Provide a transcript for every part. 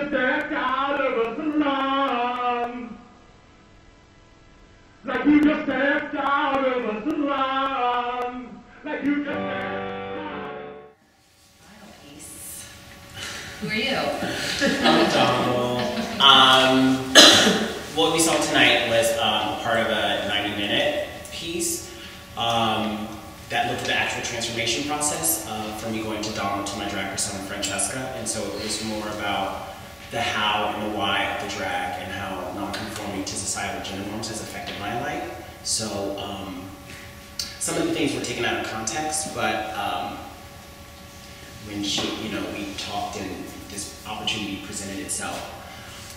just stepped out of a salon. Like you just stepped out of a salon. Like you just stepped out. Final piece. Who are you? I'm Donald. What we saw tonight was part of a 90-minute piece that looked at the actual transformation process from me going to Donald to my drag persona Francesca, and so it was more about the how and the why of the drag and how non-conforming to societal gender norms has affected my life. So some of the things were taken out of context, but when we talked and this opportunity presented itself.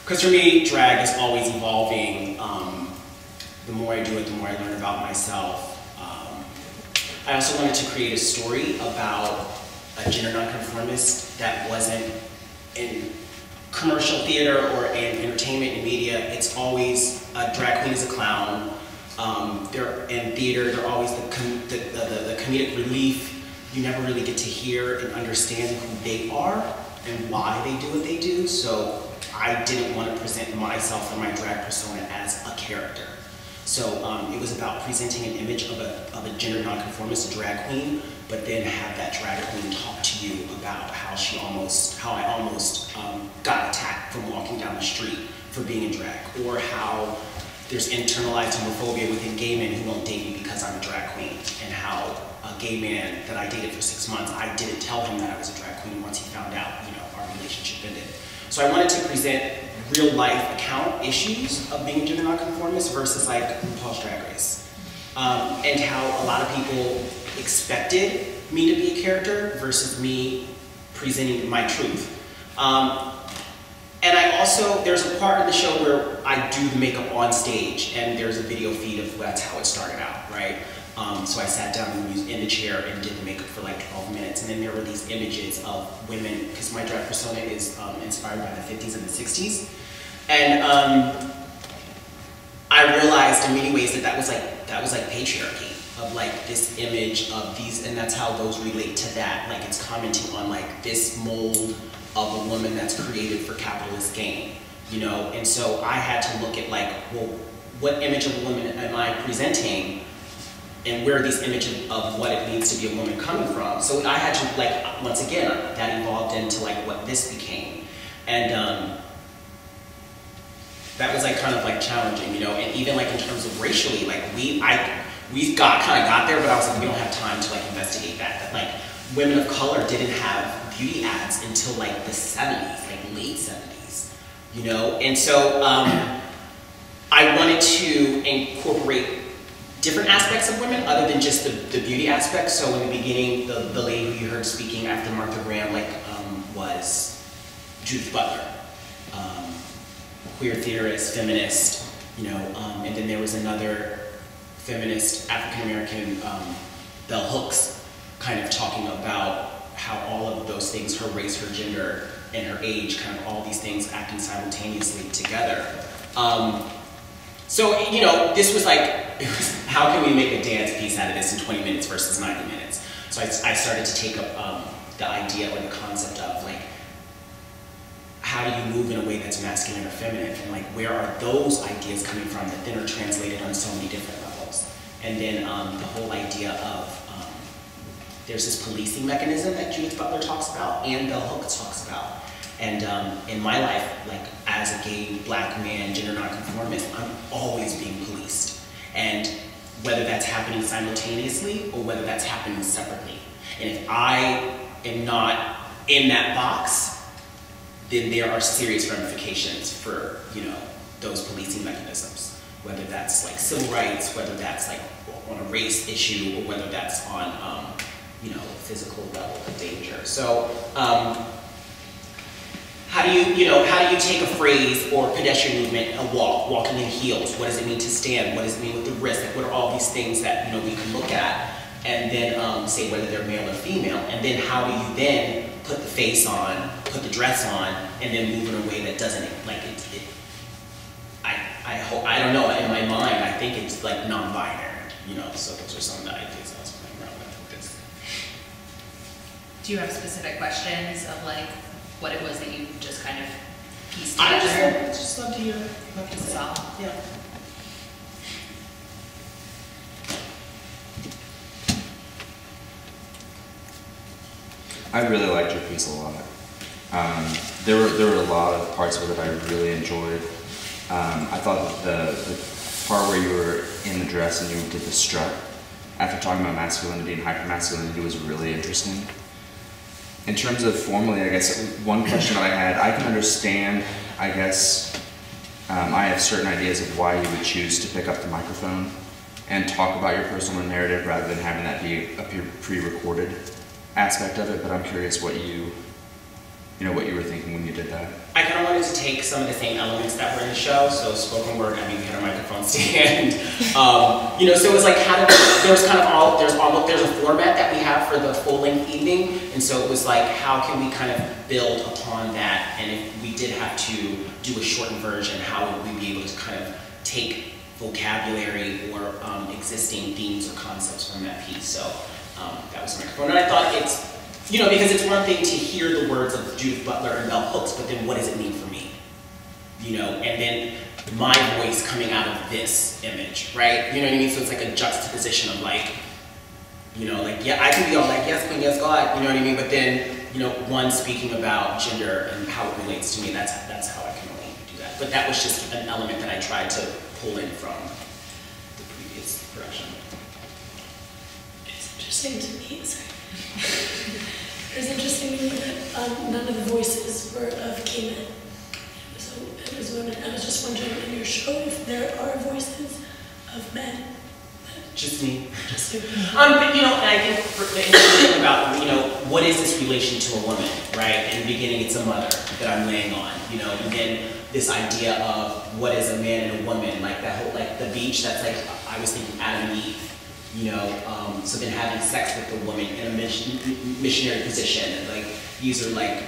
Because for me, drag is always evolving. The more I do it, the more I learn about myself. I also wanted to create a story about a gender nonconformist that wasn't in commercial theater or in entertainment and media. It's always a drag queen is a clown. They're in theater. They're always the comedic relief. You never really get to hear and understand who they are and why they do what they do. So I didn't want to present myself or my drag persona as a character. So it was about presenting an image of a gender nonconformist drag queen, but then have that drag queen talk to you about how I almost got attacked from walking down the street for being in drag, or how there's internalized homophobia within gay men who won't date me because I'm a drag queen, and how a gay man that I dated for 6 months, I didn't tell him that I was a drag queen once he found out, our relationship ended. So I wanted to present real life account issues of being a gender nonconformist versus like RuPaul's Drag Race. And how a lot of people expected me to be a character versus me presenting my truth. And there's a part of the show where I do the makeup on stage, and there's a video feed of that's how it started out, right? So I sat down in the chair and did the makeup for like 12 minutes, and then there were these images of women, because my drag persona is inspired by the 50s and the 60s. And I realized in many ways that was like patriarchy, of like this image of these, and that's how those relate to that. Like it's commenting on like this mold of a woman that's created for capitalist gain, And so I had to look at like, well, what image of a woman am I presenting? And where are these images of what it means to be a woman coming from? So I had to, like, once again, that evolved into like what this became. And that was like kind of like challenging, and even like in terms of racially, like we kind of got there, but I was like, we don't have time to like investigate that like women of color didn't have beauty ads until like the 70s, like late 70s, And so I wanted to incorporate different aspects of women other than just the beauty aspect. So in the beginning, the lady who you heard speaking after Martha Graham was Judith Butler, queer theorist, feminist, and then there was another feminist African-American, Bell Hooks, kind of talking about how all of those things, her race, her gender, and her age, kind of all these things acting simultaneously together. So, this was like, how can we make a dance piece out of this in 20 minutes versus 90 minutes? So I started to take up the idea or the concept of like, how do you move in a way that's masculine or feminine? And like, where are those ideas coming from that then are translated on so many different levels? And then the whole idea of, there's this policing mechanism that Judith Butler talks about and Bell Hooks talks about. And in my life, like as a gay black man, gender nonconformist, I'm always being policed. And whether that's happening simultaneously or whether that's happening separately. And if I am not in that box, then there are serious ramifications for, those policing mechanisms. Whether that's like civil rights, whether that's like on a race issue, or whether that's on, physical level of danger. So, how do you take a phrase or pedestrian movement, a walk, walking in heels? What does it mean to stand? What does it mean with the wrist? Like, what are all these things that we can look at and then say whether they're male or female? And then how do you then put the face on, put the dress on, and then move in a way that doesn't like it? I don't know. In my mind, I think it's like non-binary. So those are some of the ideas I was playing around with this. Do you have specific questions of like what it was that you just kind of piece I together? just love to hear it. So, Yeah. I really liked your piece a lot. There were a lot of parts of it that I really enjoyed. I thought that the part where you were in the dress and you did the strut, after talking about masculinity and hypermasculinity, was really interesting. In terms of formally, I guess, one question that I had, I can understand, I guess, I have certain ideas of why you would choose to pick up the microphone and talk about your personal narrative rather than having that be a pre-recorded aspect of it, but I'm curious what you were thinking when you did that. I kind of wanted to take some of the same elements that were in the show, so spoken word, I mean, we had a microphone stand. So it was like, there's a format that we have for the full-length evening, and so it was like, how can we kind of build upon that, and if we did have to do a shortened version, how would we be able to kind of take vocabulary or existing themes or concepts from that piece, so that was the microphone. And I thought it's, because it's one thing to hear the words of Judith Butler and Bell Hooks, but then what does it mean for me? And then my voice coming out of this image, right? You know what I mean? So it's like a juxtaposition of like, yeah, I can be all like, yes, queen, yes, God, you know what I mean? But then, one speaking about gender and how it relates to me, that's how I can only do that. But that was just an element that I tried to pull in from the previous production. It's interesting to me, it was interesting to me that none of the voices were of gay men. It was women. I was just wondering in your show if there are voices of men. Just me. Just you. And I think the interesting thing about, what is this relation to a woman, right? In the beginning, it's a mother that I'm laying on, and then this idea of what is a man and a woman, like that whole, like the beach, that's like, I was thinking Adam and Eve. So then having sex with a woman in a missionary position, and like these are like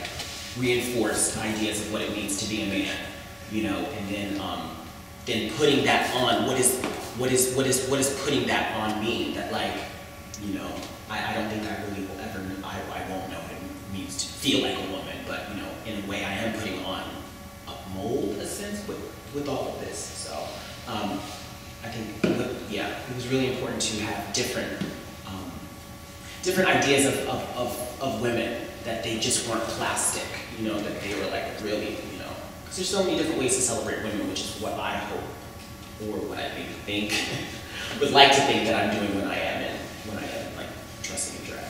reinforced ideas of what it means to be a man, and then putting that on. What is putting that on me? That like, I don't think I really will ever. I won't know what it means to feel like a woman, but in a way, I am putting on a mold, in a sense, with all of this. So. I think, it was really important to have different ideas of women, that they just weren't plastic, that they were like really, because there's so many different ways to celebrate women, which is what I hope, or what I maybe think, would like to think that I'm doing when I am like dressing in drag.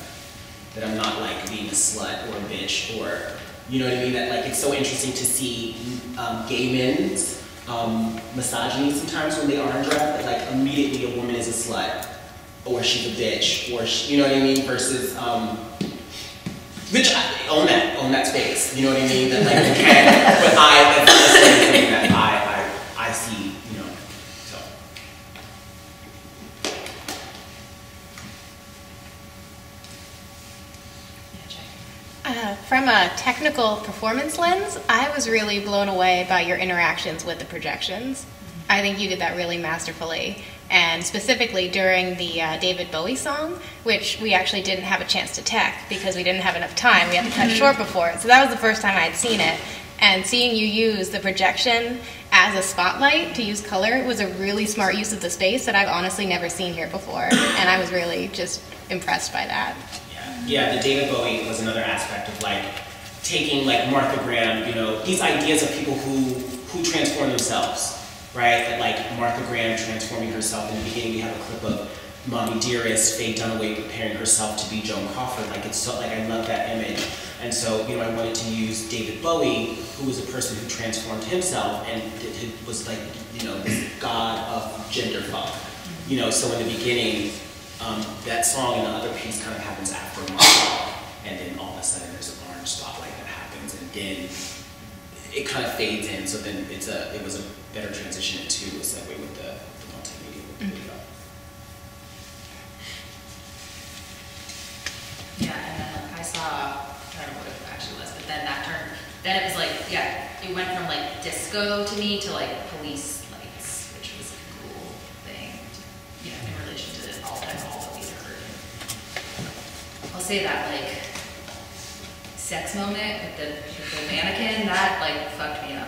That I'm not like being a slut or a bitch, or, you know what I mean? That like, it's so interesting to see gay men's misogyny sometimes when they are in drag, that like immediately a woman is a slut, or she's a bitch, or you know what I mean, versus which own that space, you know what I mean, that like okay, but that's something that I see, so. From a technical performance lens, I was really blown away by your interactions with the projections. I think you did that really masterfully, and specifically during the David Bowie song, which we actually didn't have a chance to tech because we didn't have enough time. We had to cut short before it, so that was the first time I had seen it. And seeing you use the projection as a spotlight to use color was a really smart use of the space that I've honestly never seen here before, and I was really just impressed by that. Yeah, the David Bowie was another aspect of like taking like Martha Graham, these ideas of people who transform themselves, right? That like Martha Graham transforming herself. In the beginning, we have a clip of Mommy Dearest, Faye Dunaway preparing herself to be Joan Crawford. Like it's so like I love that image, and so I wanted to use David Bowie, who was a person who transformed himself and was like this god of gender fuck. So in the beginning. That song and the other piece kind of happens after Martha, and then all of a sudden there's an orange spotlight that happens, and then it kind of fades in. So then it was a better transition into a segue with the multimedia video. Yeah, and then I saw, I don't know what it actually was, but then then it was like, it went from like disco to me to like police lights, which was a cool thing, in relation to all that we heard. I'll say that like sex moment with the mannequin, that like fucked me up.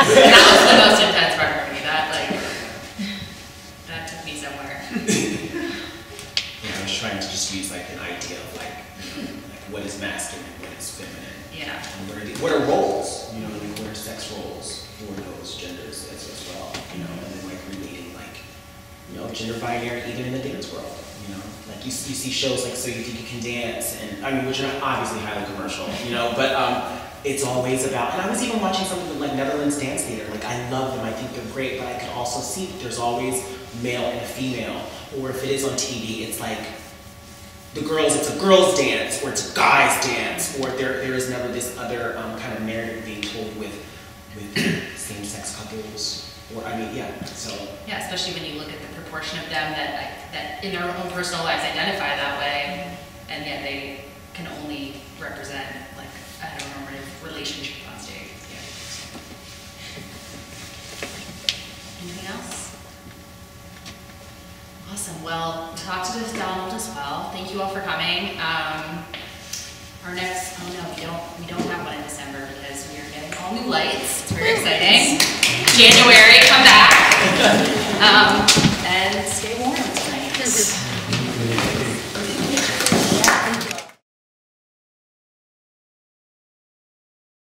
That was the most intense part for me. That took me somewhere. Yeah, I was trying to just use like an idea of like, like what is masculine, what is feminine. Yeah. And what are roles? You know, like what are sex roles for those genders as well? You know, and then like relating like, you know, gender binary even in the dance world. You know, like you see shows like So You Think You Can Dance, and I mean, which are obviously highly commercial, you know, but it's always about, and I was even watching something like Netherlands Dance Theater, like I love them, I think they're great, but I could also see that there's always male and a female, or if it is on TV, it's like it's a girls dance, or it's a guys dance, or there is never this other kind of narrative being told with same-sex couples. Or, I mean, yeah, so. Yeah, especially when you look at the proportion of them that in their own personal lives identify that way, and yet they can only represent like a heteronormative relationship on stage. Yeah. Anything else? Awesome. Well, talk to this Donald as well. Thank you all for coming. Our next, oh no, we don't have one in December because we are getting all new lights. It's very exciting. January, come back. And stay warm tonight.